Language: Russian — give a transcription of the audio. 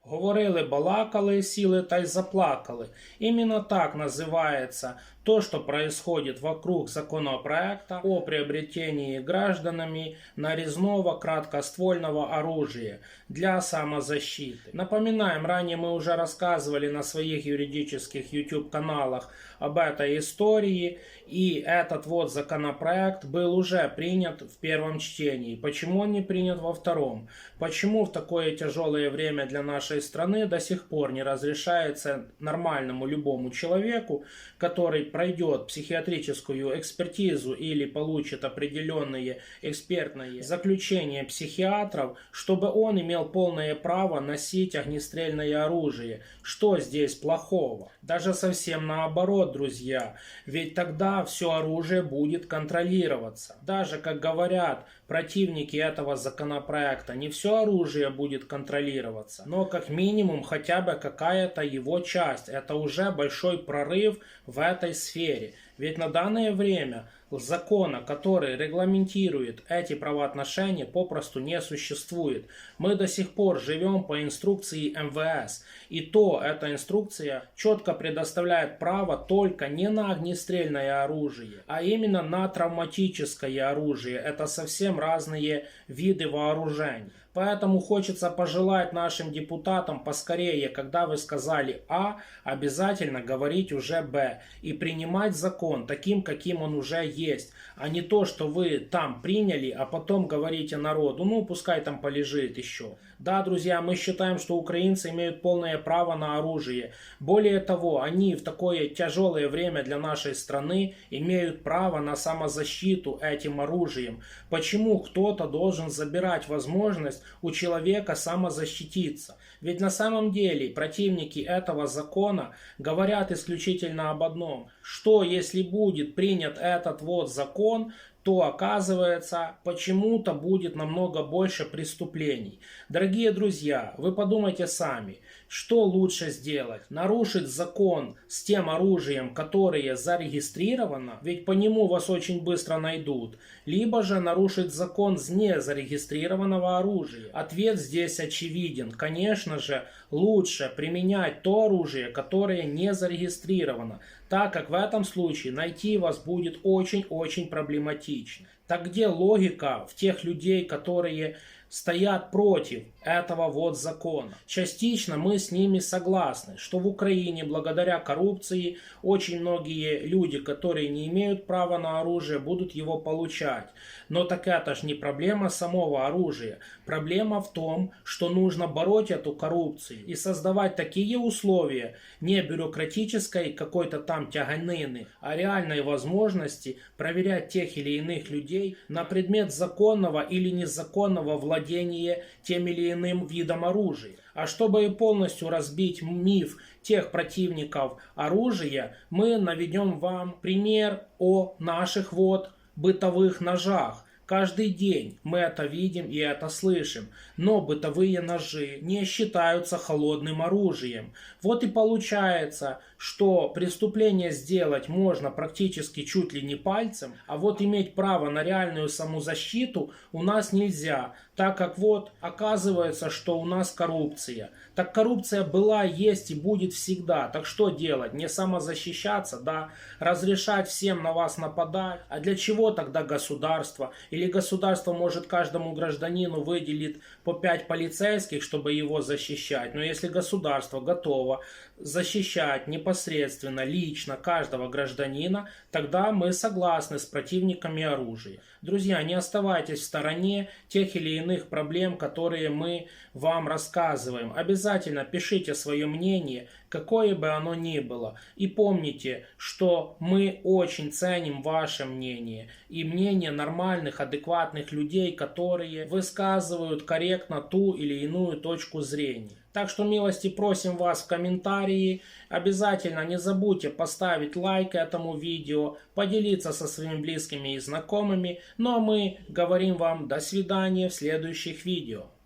Говорили, балакали, сіли та й заплакали. Именно так называется то, что происходит вокруг законопроекта о приобретении гражданами нарезного краткоствольного оружия для самозащиты. Напоминаем, ранее мы уже рассказывали на своих юридических YouTube-каналах об этой истории, и этот вот законопроект был уже принят в первом чтении. Почему он не принят во втором? Почему в такое тяжелое время для нашей страны до сих пор не разрешается нормальному любому человеку, который пройдет психиатрическую экспертизу или получит определенные экспертные заключения психиатров, чтобы он имел полное право носить огнестрельное оружие? Что здесь плохого? Даже совсем наоборот, друзья, ведь тогда все оружие будет контролироваться. Даже, как говорят противники этого законопроекта, не все оружие будет контролироваться, но как минимум хотя бы какая-то его часть. Это уже большой прорыв в этой сфере. Ведь на данное время закона, который регламентирует эти правоотношения, попросту не существует. Мы до сих пор живем по инструкции МВС. И то эта инструкция четко предоставляет право только не на огнестрельное оружие, а именно на травматическое оружие. Это совсем разные виды вооружений. Поэтому хочется пожелать нашим депутатам поскорее, когда вы сказали А, обязательно говорить уже Б. И принимать закон таким, каким он уже есть. А не то, что вы там приняли, а потом говорите народу, ну пускай там полежит еще. Да, друзья, мы считаем, что украинцы имеют полное право на оружие. Более того, они в такое тяжелое время для нашей страны имеют право на самозащиту этим оружием. Почему кто-то должен забирать возможность у человека самозащититься? Ведь на самом деле противники этого закона говорят исключительно об одном, что если будет принят этот вот закон, то оказывается почему-то будет намного больше преступлений. Дорогие друзья, вы подумайте сами, что лучше сделать? Нарушить закон с тем оружием, которое зарегистрировано, ведь по нему вас очень быстро найдут, либо же нарушить закон с незарегистрированного оружия? Ответ здесь очевиден. Конечно же, лучше применять то оружие, которое не зарегистрировано, так как в этом случае найти вас будет очень-очень проблематично. Так где логика в тех людей, которые стоят против этого вот закона? Частично мы с ними согласны, что в Украине благодаря коррупции очень многие люди, которые не имеют права на оружие, будут его получать. Но так это ж не проблема самого оружия. Проблема в том, что нужно бороть эту коррупцию и создавать такие условия не бюрократической какой-то там тяганины, а реальной возможности проверять тех или иных людей на предмет законного или незаконного владения тем или иным видом оружия. А чтобы полностью разбить миф тех противников оружия, мы наведем вам пример о наших вот бытовых ножах. Каждый день мы это видим и это слышим, но бытовые ножи не считаются холодным оружием. Вот и получается, что преступление сделать можно практически чуть ли не пальцем, а вот иметь право на реальную самозащиту у нас нельзя, так как вот оказывается, что у нас коррупция. Так коррупция была, есть и будет всегда. Так что делать? Не самозащищаться, да? Разрешать всем на вас нападать? А для чего тогда государство? Или государство может каждому гражданину выделить по 5 полицейских, чтобы его защищать? Но если государство готово защищать непосредственно, лично каждого гражданина, тогда мы согласны с противниками оружия. Друзья, не оставайтесь в стороне тех или иных проблем, которые мы вам рассказываем. Обязательно пишите свое мнение, какое бы оно ни было. И помните, что мы очень ценим ваше мнение и мнение нормальных, адекватных людей, которые высказывают корректно ту или иную точку зрения. Так что милости просим вас в комментарии. Обязательно не забудьте поставить лайк этому видео, поделиться со своими близкими и знакомыми. Ну а мы говорим вам до свидания в следующих видео.